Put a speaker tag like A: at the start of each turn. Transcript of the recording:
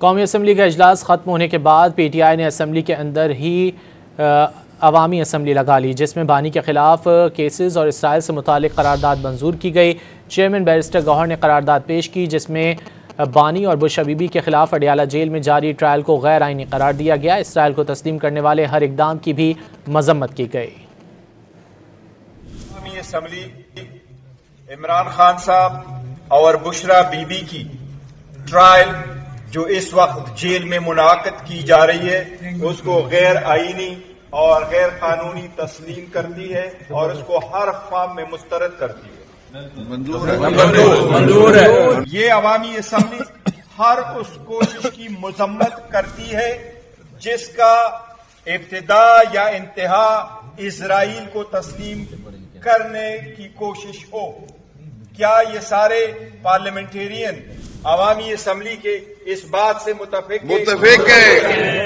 A: قومی اسمبلی کا اجلاس ختم ہونے کے بعد پی ٹی آئی نے اسمبلی کے اندر ہی عوامی اسمبلی لگا لی، جس میں بانی کے خلاف کیسز اور اسرائیل سے متعلق قرارداد منظور کی گئی۔ چیئرمین بیرسٹر گوہر نے قرارداد پیش کی، جس میں بانی اور بش بی بی کے خلاف اڈیالہ جیل میں جاری ٹرائل کو غیر آئینی قرار دیا گیا۔ اسرائیل کو تسلیم کرنے والے ہر اقدام کی بھی مذمت کی گئی۔
B: عوامی اسمبلی عمران خان صاحب اور بشرا بی بی کی ٹرائل جو اس وقت جیل میں منعقد کی جا رہی ہے اس کو غیر آئینی اور غیر قانونی تسلیم کرتی ہے اور اس کو ہر فارم میں مسترد کرتی ہے۔ منظور ہے۔ یہ عوامی اسمبلی ہر اس کوشش کی مذمت کرتی ہے جس کا ابتدا یا انتہا اسرائیل کو تسلیم کرنے کی کوشش ہو۔ کیا یہ سارے پارلیمنٹیرین عوامی اسمبلی کے اس بات سے متفق ہیں؟